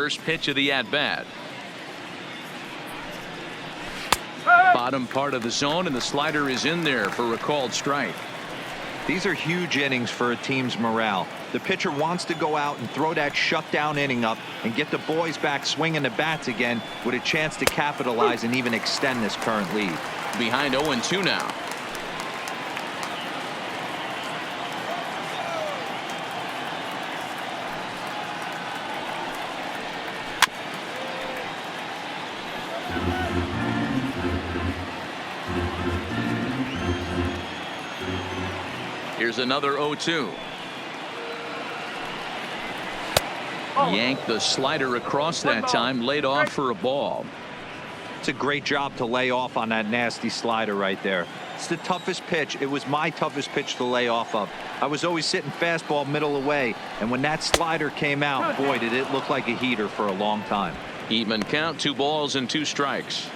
first pitch of the at-bat. Bottom part of the zone, and the slider is in there for a called strike. These are huge innings for a team's morale. The pitcher wants to go out and throw that shutdown inning up and get the boys back swinging the bats again with a chance to capitalize and even extend this current lead. Behind 0-2 now. Here's another 0-2. Yanked the slider across that time, laid off for a ball. It's a great job to lay off on that nasty slider right there. It's the toughest pitch. It was my toughest pitch to lay off of. I was always sitting fastball middle away, and when that slider came out, boy, did it look like a heater for a long time. Even count, 2 balls and 2 strikes.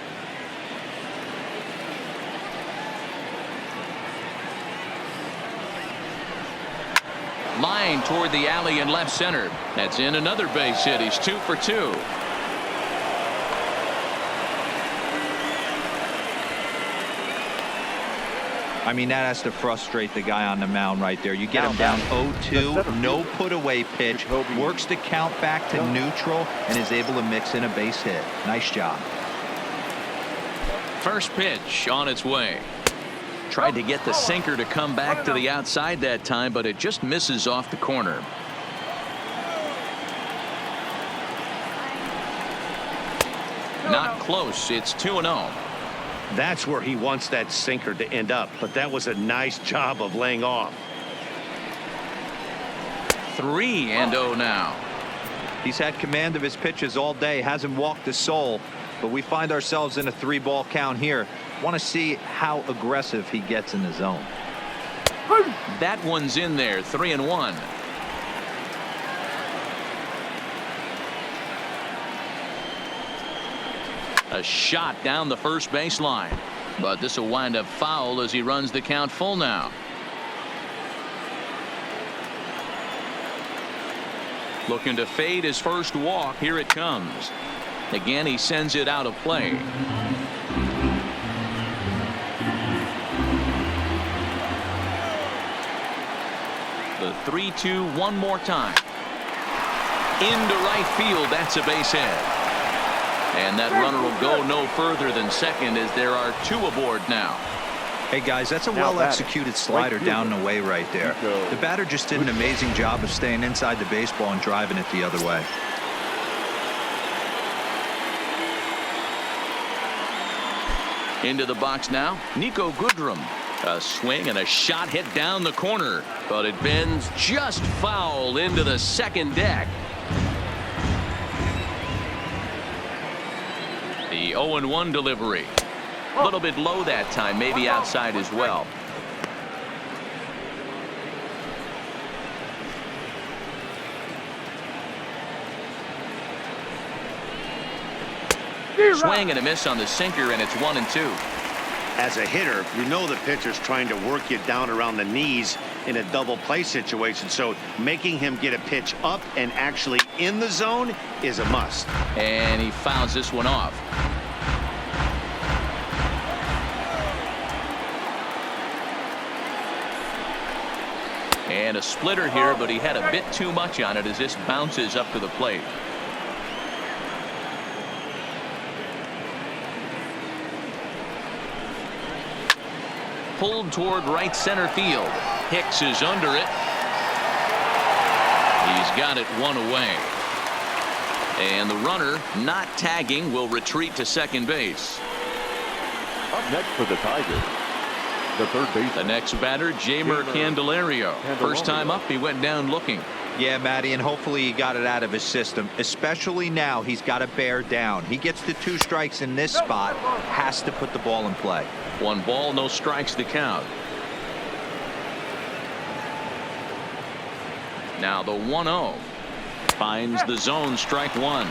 Line toward the alley in left center. That's in another base hit. He's 2 for 2. I mean, that has to frustrate the guy on the mound right there. You get him down 0-2, no put away pitch, works the count back to neutral, and is able to mix in a base hit. Nice job. First pitch on its way. Tried to get the sinker to come back to the outside that time, but it just misses off the corner. Not close. It's 2-0. That's where he wants that sinker to end up, but that was a nice job of laying off. 3-0 now. He's had command of his pitches all day, hasn't walked a soul, but we find ourselves in a 3-ball count here. Want to see how aggressive he gets in the zone. That one's in there. 3-1. A shot down the first baseline, but this will wind up foul as he runs the count full now. Looking to fade his first walk. Here it comes. Again, he sends it out of play. The 3-2 one more time. Into right field. That's a base hit. And that runner will go no further than second as there are 2 aboard now. Hey guys, that's a well-executed slider down and away right there. The batter just did an amazing job of staying inside the baseball and driving it the other way. Into the box now, Nico Goodrum. A swing and a shot hit down the corner, but it bends just foul into the second deck. The 0-1 delivery. A little bit low that time, maybe outside as well. Swing and a miss on the sinker, and it's 1-2. As a hitter, you know the pitcher's trying to work you down around the knees in a double play situation, so making him get a pitch up and actually in the zone is a must. And he fouls this one off. And a splitter here, but he had a bit too much on it as this bounces up to the plate. Pulled toward right center field. Hicks is under it. He's got it 1 away. And the runner, not tagging, will retreat to second base. Up next for the Tigers, the third baseman. The next batter, Jeimer Candelario. First time up, he went down looking. Yeah, Matty, and hopefully he got it out of his system. Especially now, he's got to bear down. He gets the 2 strikes in this spot, has to put the ball in play. 1 ball, no strikes to count. Now the 1-0. Finds the zone, strike 1.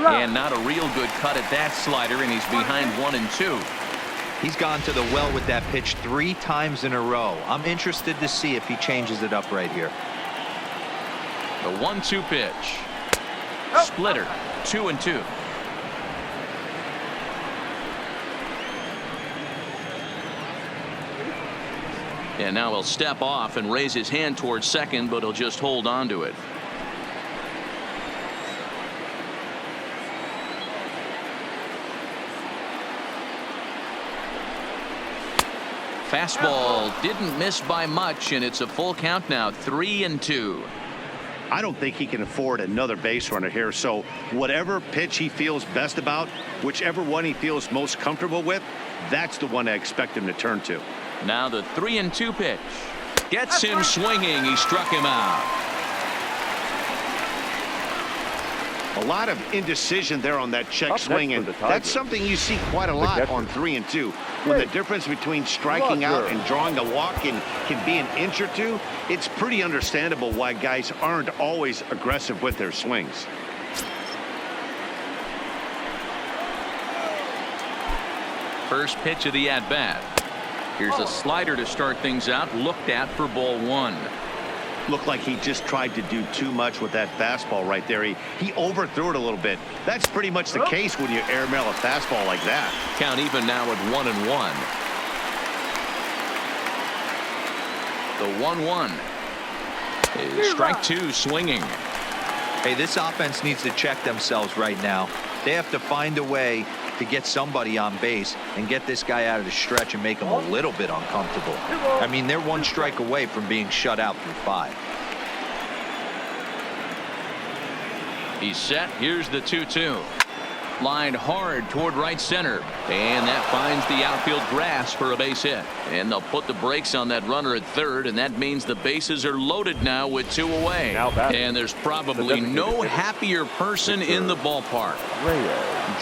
And not a real good cut at that slider, and he's behind 1-2. He's gone to the well with that pitch 3 times in a row. I'm interested to see if he changes it up right here. The 1-2 pitch. Splitter. 2-2. And now he'll step off and raise his hand towards second, but he'll just hold on to it. Fastball didn't miss by much, and it's a full count now, 3-2. I don't think he can afford another base runner here, so whatever pitch he feels best about, whichever one he feels most comfortable with, that's the one I expect him to turn to. Now the 3-2 pitch. Gets him swinging. He struck him out. A lot of indecision there on that check swing, and that's something you see quite a lot on 3-2. When the difference between striking out and drawing a walk can be an inch or two, it's pretty understandable why guys aren't always aggressive with their swings. First pitch of the at-bat. Here's a slider to start things out, looked at for ball 1. Looked like he just tried to do too much with that fastball right there. He overthrew it a little bit. That's pretty much the case when you airmail a fastball like that. Count even now at 1-1. The 1-1 is strike 2, swinging. Hey, this offense needs to check themselves right now. They have to find a way to get somebody on base and get this guy out of the stretch and make him a little bit uncomfortable. I mean, they're 1 strike away from being shut out through 5. He's set. Here's the 2-2. Lined hard toward right center, and that finds the outfield grass for a base hit. And they'll put the brakes on that runner at third, and that means the bases are loaded now with 2 away. And there's probably no happier person in the ballpark.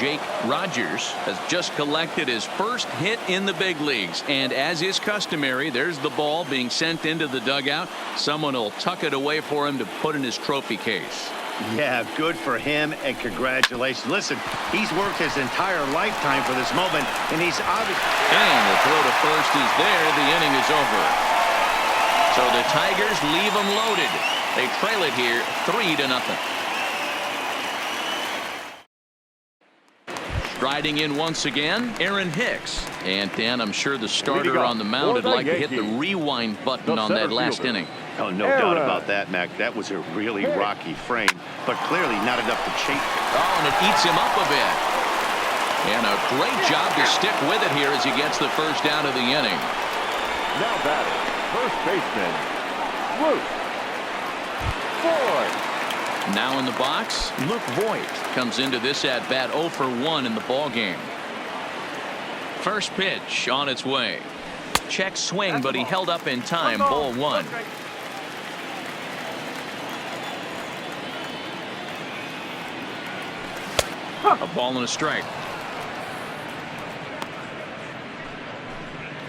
Jake Rogers has just collected his first hit in the big leagues, and as is customary, there's the ball being sent into the dugout. Someone will tuck it away for him to put in his trophy case. Yeah, good for him, and congratulations. Listen, he's worked his entire lifetime for this moment, and he's obviously... And the throw to first is there. The inning is over. So the Tigers leave them loaded. They trail it here 3-0. Striding in once again, Aaron Hicks. And Dan, I'm sure the starter on the mound would like to hit the rewind button on that last inning. Oh, no doubt about that, Mac. That was a really rocky frame, but clearly not enough to chase. Oh, and it eats him up a bit. And a great job to stick with it here as he gets the first down of the inning. Now batting, first baseman, Luke Voigt. Now in the box, Luke Voigt comes into this at bat 0 for 1 in the ball game. First pitch on its way. Check swing, but he held up in time. Ball 1. A ball and a strike.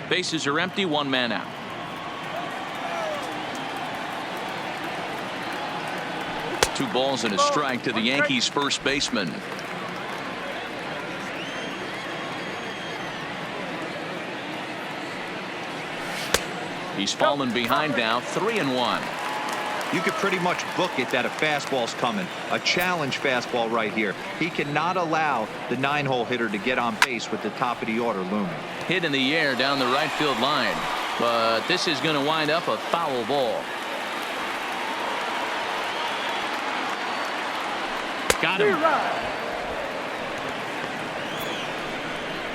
Bases are empty, 1 man out. Two balls and a strike to the Yankees first baseman. He's fallen behind now, 3-1. You could pretty much book it that a fastball's coming. A challenge fastball right here. He cannot allow the 9-hole hitter to get on base with the top of the order looming. Hit in the air down the right field line, but this is going to wind up a foul ball. Got him.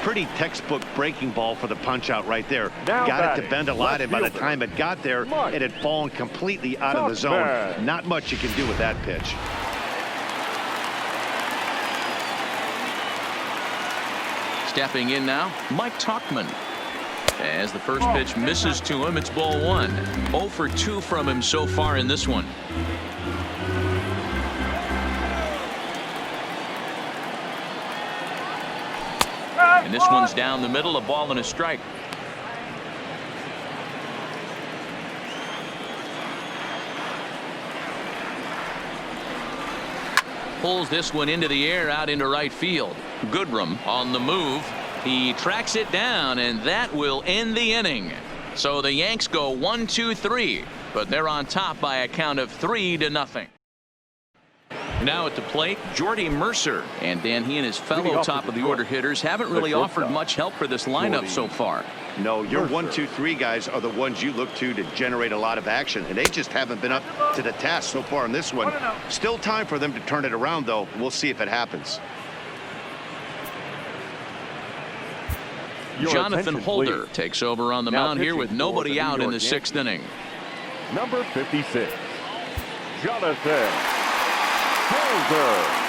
Pretty textbook breaking ball for the punch out right there. Now got it to bend a lot, and by the time it got there, it had fallen completely out of the zone. Not much you can do with that pitch. Stepping in now, Mike Tauchman. As the first pitch misses to him, it's ball 1. 0 for 2 from him so far in this one. And this one's down the middle, a ball and a strike. Pulls this one into the air out into right field. Goodrum on the move. He tracks it down, and that will end the inning. So the Yanks go 1-2-3, but they're on top by a count of 3-0. Now at the plate, Jordy Mercer. And Dan, he and his fellow top of the order hitters haven't really offered much help for this lineup so far. No, your 1, 2, 3 guys are the ones you look to generate a lot of action, and they just haven't been up to the task so far in this one. Still time for them to turn it around, though. We'll see if it happens. Jonathan Holder takes over on the mound here with nobody out in the 6th inning. Number 56, Jonathan Holder.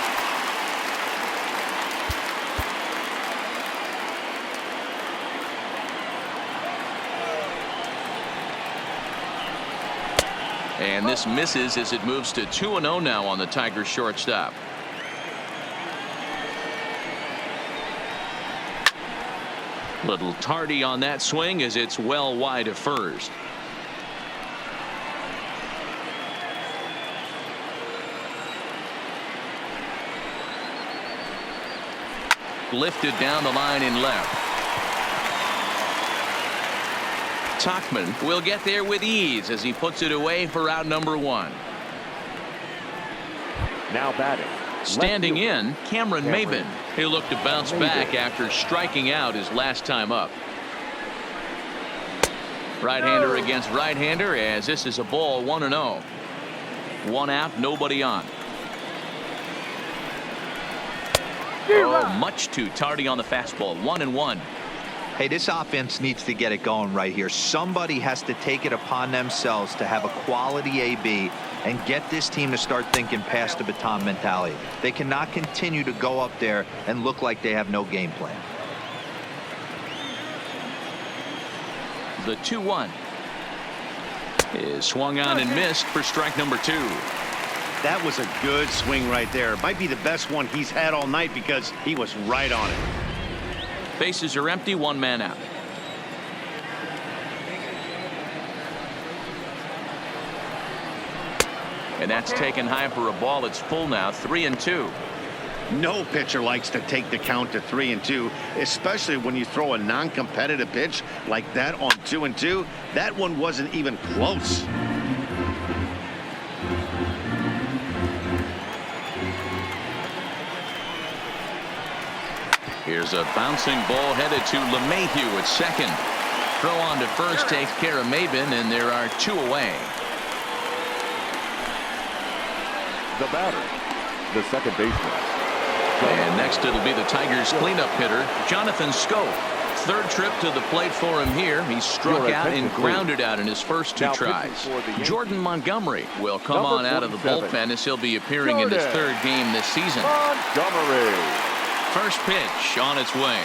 And this misses as it moves to 2-0 now on the Tigers shortstop. Little tardy on that swing as it's well wide of first. Lifted down the line in left. Tachman will get there with ease as he puts it away for out number 1. Now batting. Standing in, Cameron Maybin. He'll look to bounce back after striking out his last time up. Right-hander against right-hander as this is a ball 1-0. 1 out, nobody on. Oh, much too tardy on the fastball. 1-1. Hey, this offense needs to get it going right here. Somebody has to take it upon themselves to have a quality AB and get this team to start thinking past the baton mentality. They cannot continue to go up there and look like they have no game plan. The 2-1 is swung on and missed for strike number 2. That was a good swing right there. Might be the best one he's had all night because he was right on it. Bases are empty, 1 man out. And that's taken high for a ball. It's full now, 3-2. No pitcher likes to take the count to 3-2, especially when you throw a non-competitive pitch like that on 2-2. That one wasn't even close. Here's a bouncing ball headed to LeMahieu at second. Throw on to first takes care of Maybin, and there are 2 away. The batter, the second baseman. And next it'll be the Tigers cleanup hitter, Jonathan Schoop. 3rd trip to the plate for him here. He struck out and grounded out in his first 2 tries. Jordan Montgomery will come on out of the bullpen as he'll be appearing in his 3rd game this season. Montgomery. First pitch on its way.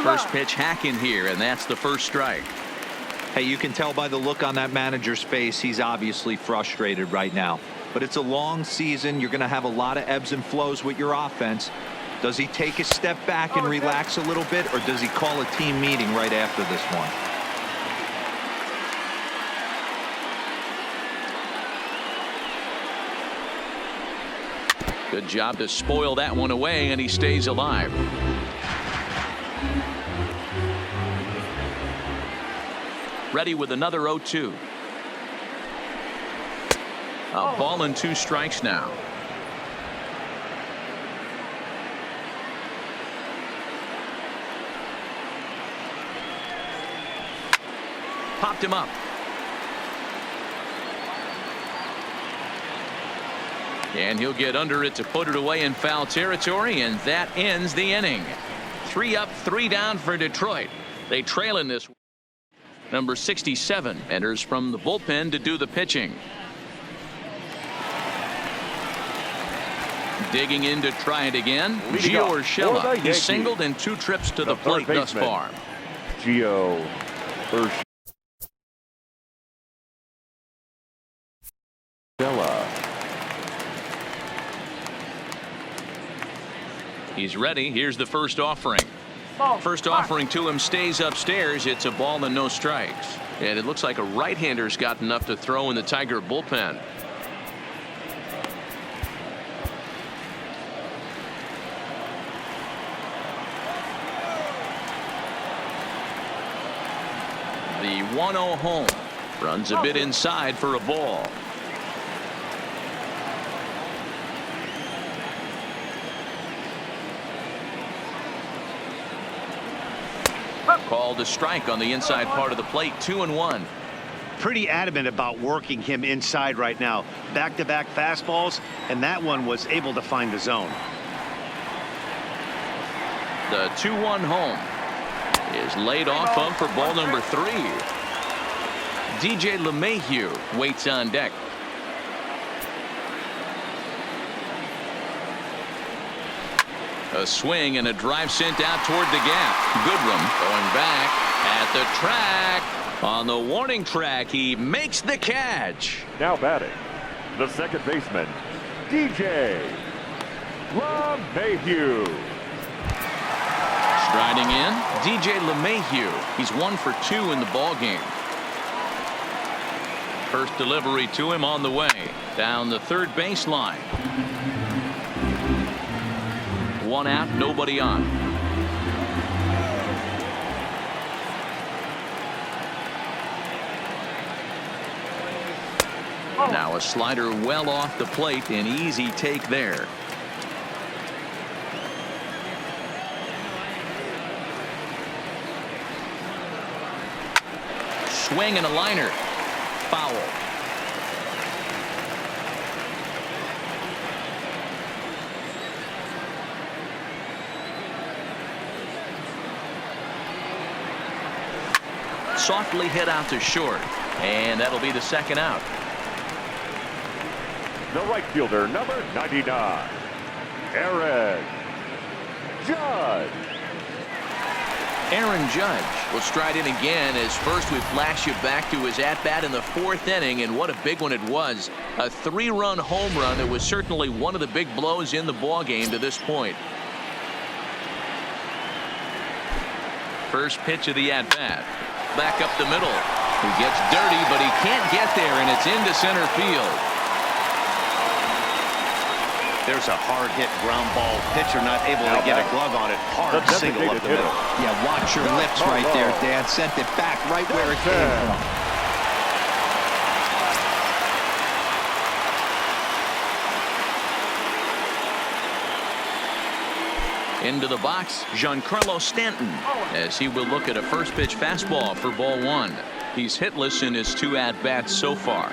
First pitch hacking here, and that's the first strike. Hey, you can tell by the look on that manager's face, he's obviously frustrated right now. But it's a long season. You're going to have a lot of ebbs and flows with your offense. Does he take a step back and relax a little bit, or does he call a team meeting right after this one? Good job to spoil that one away, and he stays alive. Ready with another 0-2. A ball and 2 strikes now. Popped him up. And he'll get under it to put it away in foul territory, and that ends the inning. 3 up, 3 down for Detroit. They trail in this. Number 67 enters from the bullpen to do the pitching. Digging in to try it again. Gio Urshela. He's singled in 2 trips to the plate thus far. Gio Urshela. He's ready. Here's the first offering. First offering to him stays upstairs. It's a ball and no strikes. And it looks like a right-hander's got enough to throw in the Tiger bullpen. The 1-0 home. Runs a bit inside for a ball. Called a strike on the inside part of the plate. 2-1. Pretty adamant about working him inside right now. Back-to-back fastballs, and that one was able to find the zone. The 2-1 home is laid off of for ball number 3. DJ LeMahieu waits on deck. A swing and a drive sent out toward the gap. Goodrum going back at the track. On the warning track, he makes the catch. Now batting, the second baseman, DJ LeMahieu. Striding in, DJ LeMahieu. He's 1 for 2 in the ball game. First delivery to him on the way. Down the third baseline. 1 out, nobody on. Now a slider well off the plate. An easy take there. Swing and a liner. Foul. Softly hit out to short, and that'll be the second out. The right fielder, number 99, Aaron Judge. Aaron Judge will stride in again as first we flash you back to his at-bat in the 4th inning, and what a big one it was. A 3-run home run that was certainly one of the big blows in the ball game to this point. First pitch of the at-bat. Back up the middle. He gets dirty, but he can't get there, and it's into center field. There's a hard hit ground ball. Pitcher not able to get a glove on it. Hard single up the middle. Yeah, watch your lips right there, Dad. Sent it back right where it came from. Into the box, Giancarlo Stanton, as he will look at a first pitch fastball for ball 1. He's hitless in his 2 at-bats so far.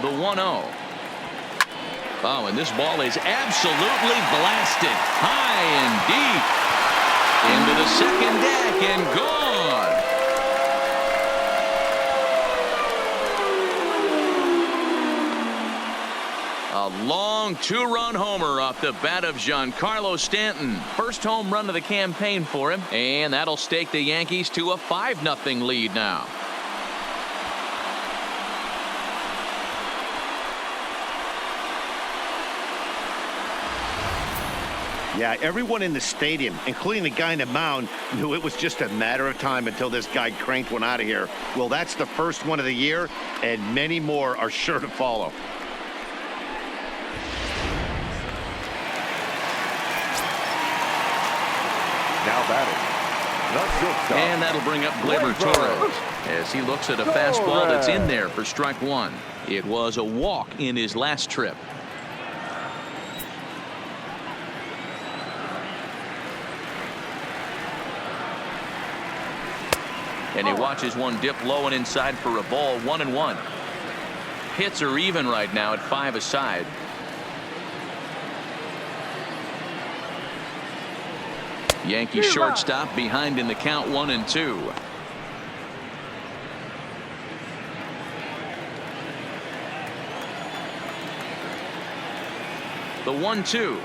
The 1-0. Oh, and this ball is absolutely blasted high and deep into the second deck and gone. A long 2-run homer off the bat of Giancarlo Stanton. First home run of the campaign for him, and that'll stake the Yankees to a 5-0 lead now. Yeah, everyone in the stadium, including the guy in the mound, knew it was just a matter of time until this guy cranked one out of here. Well, that's the first one of the year, and many more are sure to follow. Now batting, the shortstop. And that'll bring up Gleyber Torres as he looks at a fastball that's in there for strike 1. It was a walk in his last trip. And he watches one dip low and inside for a ball. 1-1. Hits are even right now at 5 aside. Yankee shortstop behind in the count. 1-2. The 1-2.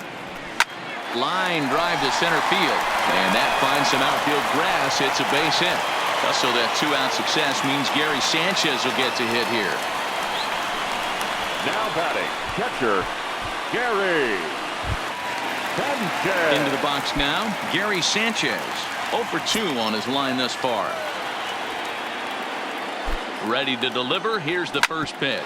Line drive to center field, and that finds some outfield grass. It's a base hit. So that 2-out success means Gary Sanchez will get to hit here. Now batting, catcher Gary Sanchez. Into the box now, Gary Sanchez. 0 for 2 on his line thus far. Ready to deliver. Here's the first pitch.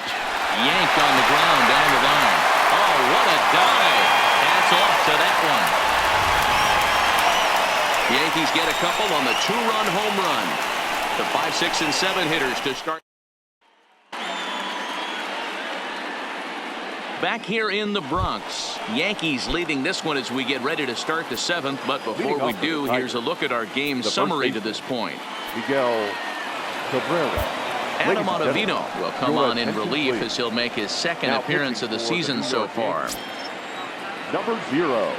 Yanked on the ground down the line. Oh, what a dive. Hats off to that one. Yankees get a couple on the 2-run home run. The 5, 6, and 7 hitters to start. Back here in the Bronx, Yankees leading this one as we get ready to start the 7th. But before we do, here's a look at our game summary to this point. Miguel Cabrera. Adam Ottavino will come on in relief as he'll make his second appearance of the season so far. Number 0,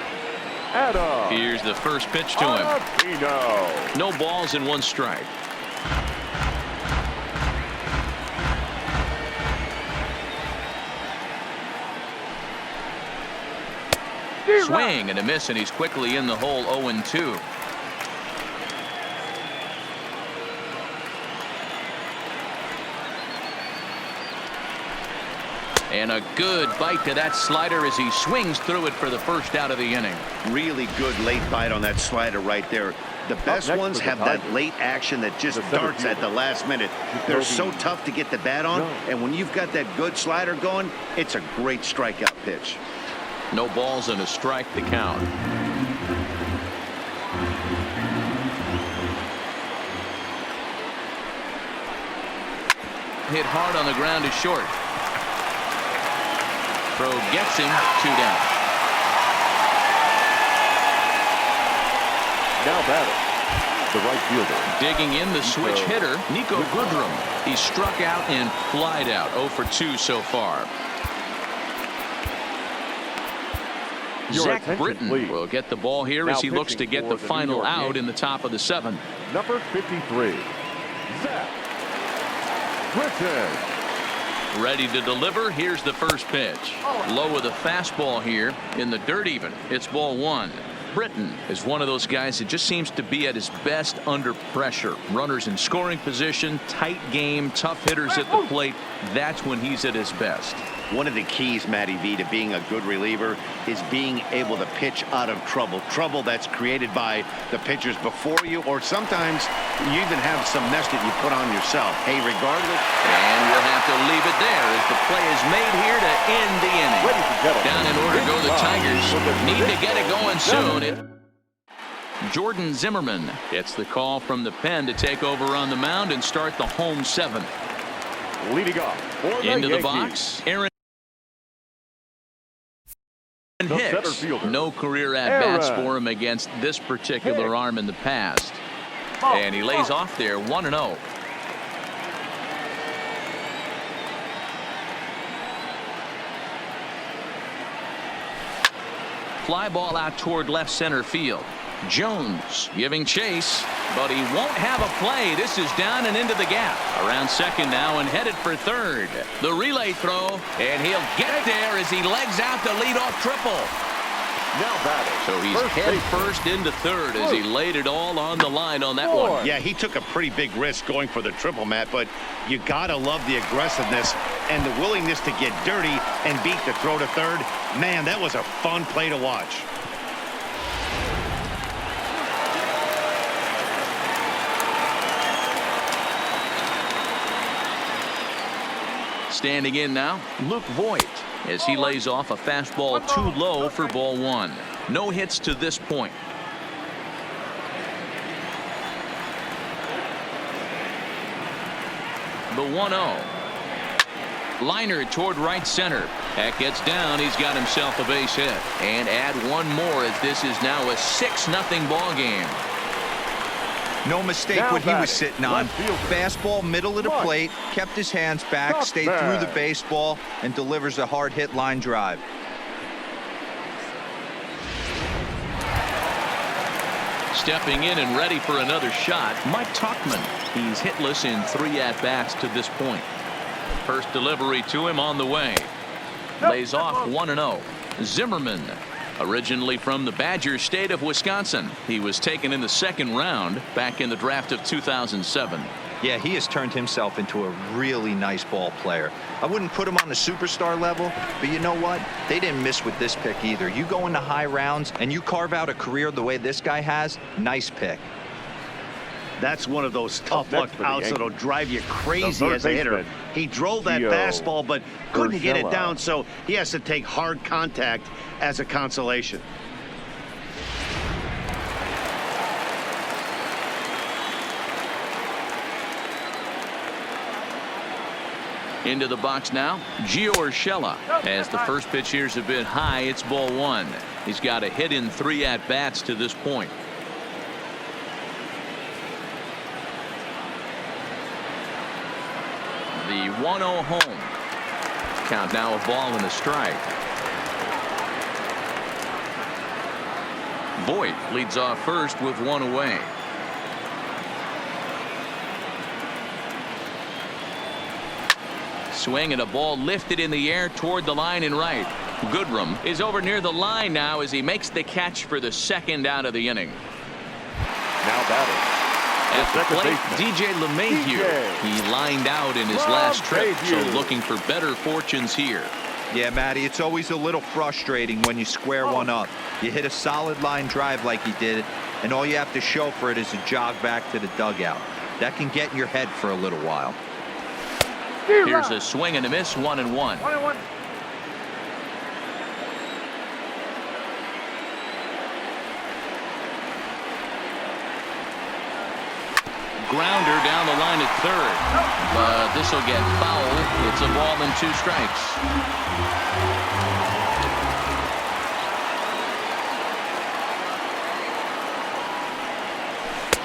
Adam. Here's the first pitch to him. Ottavino. No balls and 1 strike. Swing and a miss, and he's quickly in the hole. 0-2. And a good bite to that slider as he swings through it for the first out of the inning. Really good late bite on that slider right there. The best ones have that late action that just darts at the last minute. They're so tough to get the bat on, and when you've got that good slider going, it's a great strikeout pitch. No balls and a strike to count. Hit hard on the ground is short. Throw gets him, 2 down. Now batting, the right fielder. Digging in the switch hitter, Nico Goodrum. He struck out and flied out. 0 for 2 so far. Zach Britton will get the ball here as he looks to get the final out in the top of the 7th. Number 53, Zach Britton. Ready to deliver. Here's the first pitch. Low with a fastball here in the dirt even. It's ball 1. Britton is one of those guys that just seems to be at his best under pressure. Runners in scoring position, tight game, tough hitters at the plate. That's when he's at his best. One of the keys, Matty V, to being a good reliever is being able to pitch out of trouble. Trouble that's created by the pitchers before you, or sometimes you even have some mess that you put on yourself. Hey, regardless. And we'll have to leave it there as the play is made here to end the inning. Down in order go the Tigers. Need to get it going soon. Jordan Zimmerman gets the call from the pen to take over on the mound and start the home 7th. Leading off for the into the Yankees. box, Aaron Hicks. No career at-bats for him against this particular arm in the past. And he lays off there, 1-0. Fly ball out toward left center field. Jones giving chase, but he won't have a play. This is down and into the gap. Around second now and headed for third. The relay throw, and he'll get there as he legs out the leadoff triple. Now batting. So he's head first into third as he laid it all on the line on that one. Yeah, he took a pretty big risk going for the triple, Matt, but you gotta love the aggressiveness and the willingness to get dirty and beat the throw to third. Man, that was a fun play to watch. Standing in now, Luke Voigt, as he lays off a fastball too low for ball 1. No hits to this point. The 1-0. Liner toward right center. That gets down. He's got himself a base hit. And add one more as this is now a 6-0 ball game. No mistake what he was sitting on. Fastball middle of the plate, kept his hands back, stayed through the baseball, and delivers a hard hit line drive. Stepping in and ready for another shot, Mike Tuchman. He's hitless in 3 at-bats to this point. First delivery to him on the way. Lays off 1-0. Zimmerman, originally from the Badger State of Wisconsin. He was taken in the 2nd round back in the draft of 2007. Yeah, he has turned himself into a really nice ball player. I wouldn't put him on the superstar level, but you know what? They didn't miss with this pick either. You go into high rounds and you carve out a career the way this guy has, nice pick. That's one of those tough luck outs that'll drive you crazy as a hitter. He drove that fastball but couldn't get it down, so he has to take hard contact as a consolation. Into the box now, Gio Urshela. As the first pitch here's a bit high, it's ball one. He's got a hit in 3 at-bats to this point. The 1-0 home. Count now a ball and a strike. Voit leads off first with 1 away. Swing and a ball lifted in the air toward the line and right. Goodrum is over near the line now as he makes the catch for the second out of the inning. Now batting. At the plate, DJ LeMahieu. He lined out in his last trip, so looking for better fortunes here. Yeah, Matty, it's always a little frustrating when you square one up. You hit a solid line drive like he did, and all you have to show for it is a jog back to the dugout. That can get in your head for a little while. Here's a swing and a miss, 1-1. Grounder down the line at third, but this will get foul. It's a ball and 2 strikes.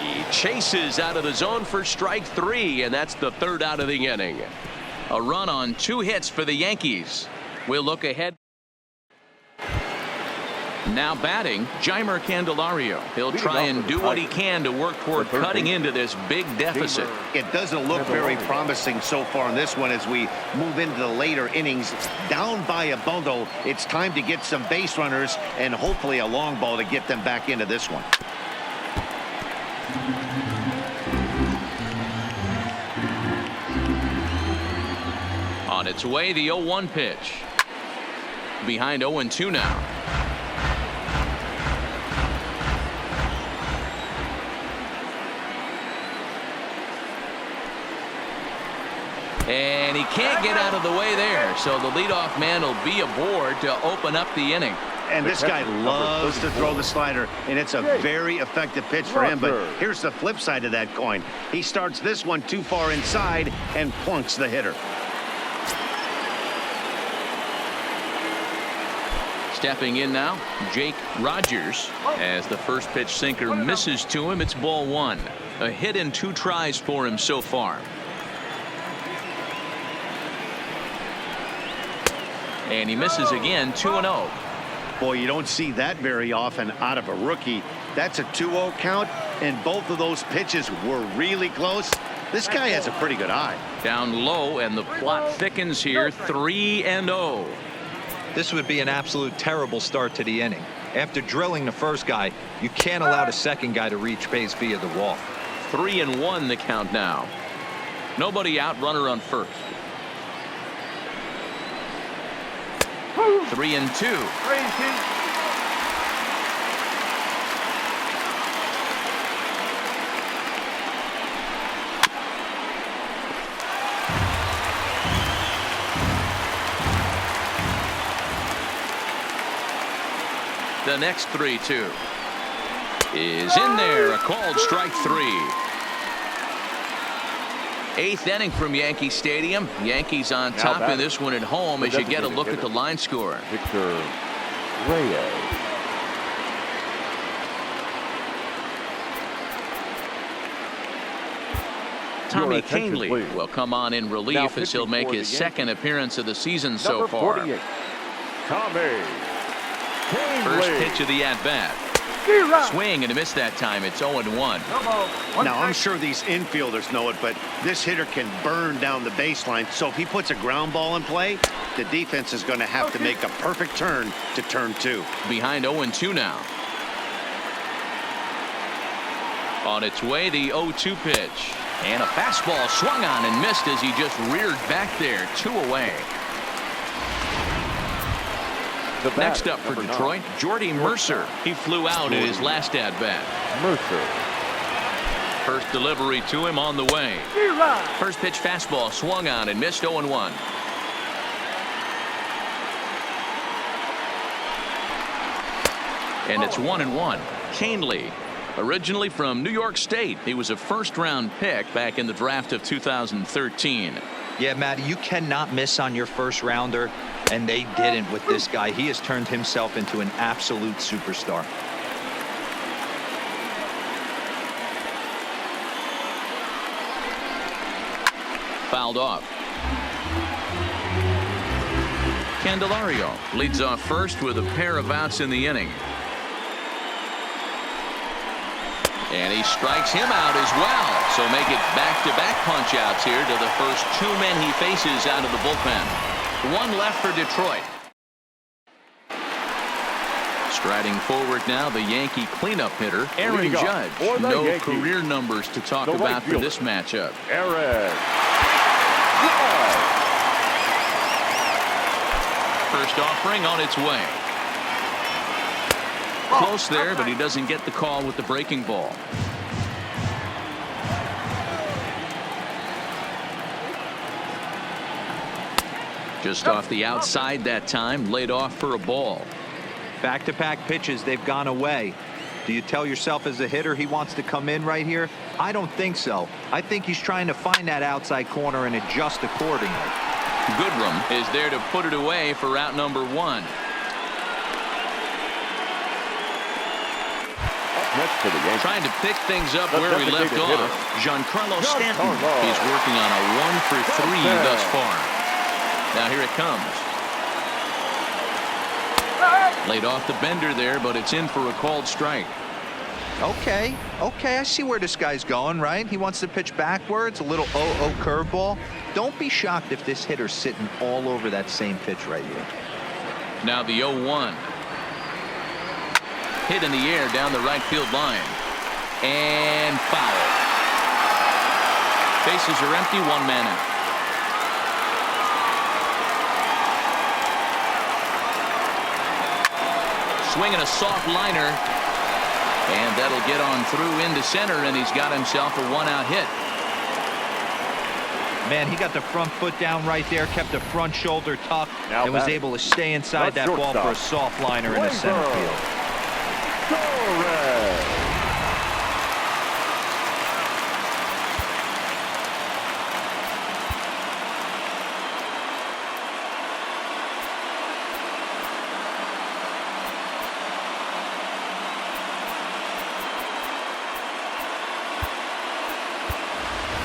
He chases out of the zone for strike 3, and that's the 3rd out of the inning. A run on 2 hits for the Yankees. We'll look ahead. Now batting, Jeimer Candelario. He'll try and do what he can to work toward cutting into this big deficit. It doesn't look very promising so far in this one as we move into the later innings. Down by a bundle, it's time to get some base runners and hopefully a long ball to get them back into this one. On its way, the 0-1 pitch. Behind 0-2 now. And he can't get out of the way there, so the leadoff man will be aboard to open up the inning. And this guy loves to throw the slider, and it's a very effective pitch for him. But here's the flip side of that coin. He starts this one too far inside and plunks the hitter. Stepping in now, Jake Rogers. As the first pitch sinker misses to him, it's ball 1. A hit in 2 tries for him so far. And he misses again, 2-0. Boy, you don't see that very often out of a rookie. That's a 2-0 count, and both of those pitches were really close. This guy has a pretty good eye. Down low, and the plot thickens here, 3-0. This would be an absolute terrible start to the inning. After drilling the first guy, you can't allow the second guy to reach base via the wall. 3-1 the count now. Nobody out, runner on first. 3-2. The next 3-2 is in there. A called strike 3. 8th inning from Yankee Stadium. Yankees on top in this one at home as you get a look at the line score. Victor Reyes. Tommy Kahnle will come on in relief as he'll make his second appearance of the season so far. Tommy Kahnle. First pitch of the at-bat. Swing and a miss that time. It's 0-1. Now, I'm sure these infielders know it, but this hitter can burn down the baseline. So if he puts a ground ball in play, the defense is going to have to make a perfect turn to turn 2. Behind 0-2 now. On its way, the 0-2 pitch. And a fastball swung on and missed as he just reared back there. 2 away. Next up for Detroit, Jordy Mercer. He flew out in his last at-bat. Mercer. First delivery to him on the way. First pitch fastball swung on and missed. 0-1. And it's 1-1. Kahnle, originally from New York State. He was a first-round pick back in the draft of 2013. Yeah, Matty, you cannot miss on your first rounder, and they didn't with this guy. He has turned himself into an absolute superstar. Fouled off. Candelario leads off first with a pair of outs in the inning. And he strikes him out as well. So make it back-to-back punch-outs here to the first two men he faces out of the bullpen. One left for Detroit. Striding forward now, the Yankee cleanup hitter, Aaron Judge. No Yankees, career numbers to talk the about right for this matchup. Aaron. First offering on its way. Close there, but he doesn't get the call with the breaking ball. Just off the outside that time, laid off for a ball. Back-to-back pitches, they've gone away. Do you tell yourself as a hitter he wants to come in right here? I don't think so. I think he's trying to find that outside corner and adjust accordingly. Goodrum is there to put it away for out number one. Next for the Yankees. Trying to pick things up where we left off. Giancarlo Stanton is working on a 1-for-3 thus far. Now here it comes. Laid off the bender there, but it's in for a called strike. Okay, I see where this guy's going, right? He wants to pitch backwards, a little 0-0 curveball. Don't be shocked if this hitter's sitting all over that same pitch right here. Now the 0-1. Hit in the air down the right field line. And foul. Bases are empty, one man out. Swinging a soft liner. And that'll get on through into center, and he's got himself a one-out hit. Man, he got the front foot down right there, kept the front shoulder tucked, Now and was able to stay inside that ball for a soft liner in the center field.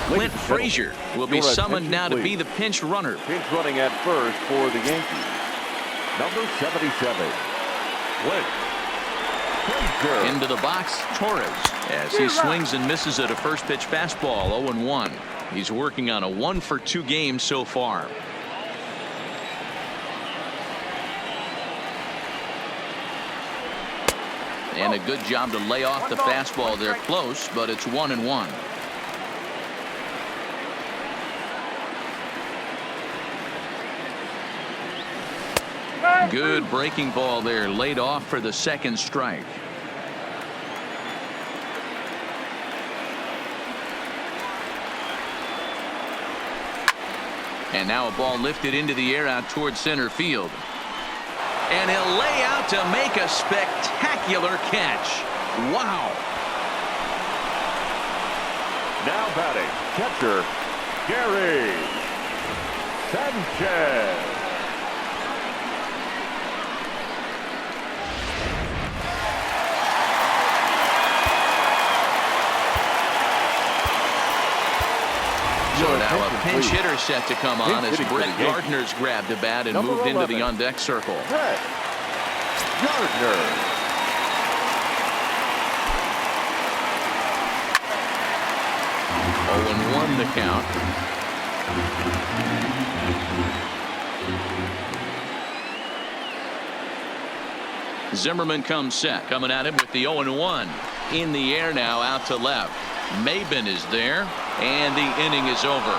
Clint Frazier will be summoned now to be the pinch runner. Pinch running at first for the Yankees. Number 77. Clint Frazier. Into the box, Torres, as he swings and misses at a first pitch fastball. 0-1. He's working on a 1-for-2 game so far. And a good job to lay off the fastball there close, but it's 1-1. Good breaking ball there, laid off for the second strike. And now a ball lifted into the air out towards center field. And he'll lay out to make a spectacular catch. Wow. Now batting, catcher, Gary Sanchez. So now a pinch hitter set to come on as Brett Gardner's grabbed a bat and moved into the on-deck circle. Brett Gardner. Oh, 0-1 the count. Zimmerman comes set, coming at him with the 0-1. In the air now, out to left. Maben is there, and the inning is over.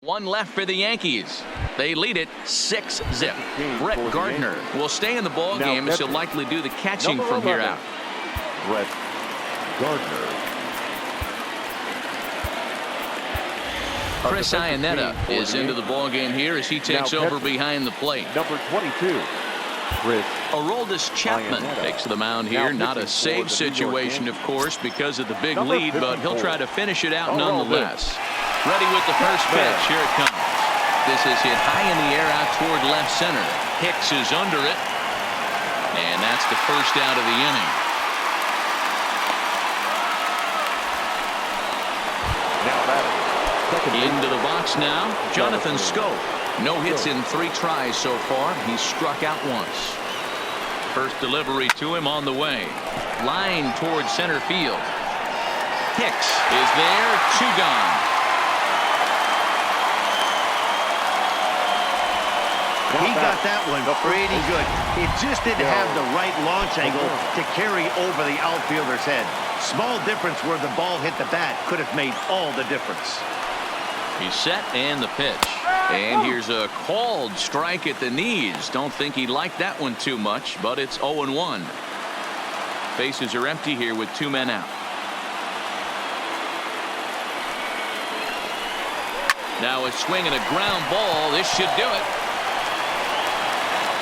One left for the Yankees. They lead it 6-0. Brett Gardner will stay in the ball game as he'll likely do the catching from here out. Brett Gardner. Chris Iannetta is into the ball game here as he takes over behind the plate. Number 22. Aroldis Chapman takes the mound here. Not a save situation, of course, because of the big lead, but he'll try to finish it out nonetheless. Ready with the first pitch. Here it comes. This is hit high in the air out toward left center. Hicks is under it. And that's the first out of the inning. Into the box now, Jonathan Scope. No hits in 3 tries so far. He's struck out once. First delivery to him on the way. Line towards center field. Hicks is there. 2 gone. He got that one pretty good. It just didn't have the right launch angle to carry over the outfielder's head. Small difference where the ball hit the bat could have made all the difference. He's set and the pitch. And here's a called strike at the knees. Don't think he liked that one too much, but it's 0-1. Bases are empty here with 2 men out. Now a swing and a ground ball. This should do it.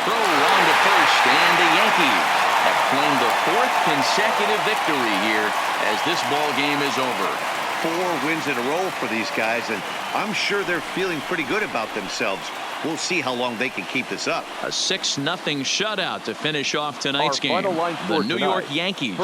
Throw on to first, and the Yankees have claimed the 4th consecutive victory here as this ball game is over. 4 wins in a row for these guys, and I'm sure they're feeling pretty good about themselves. We'll see how long they can keep this up. A 6-0 shutout to finish off tonight's game. The New York Yankees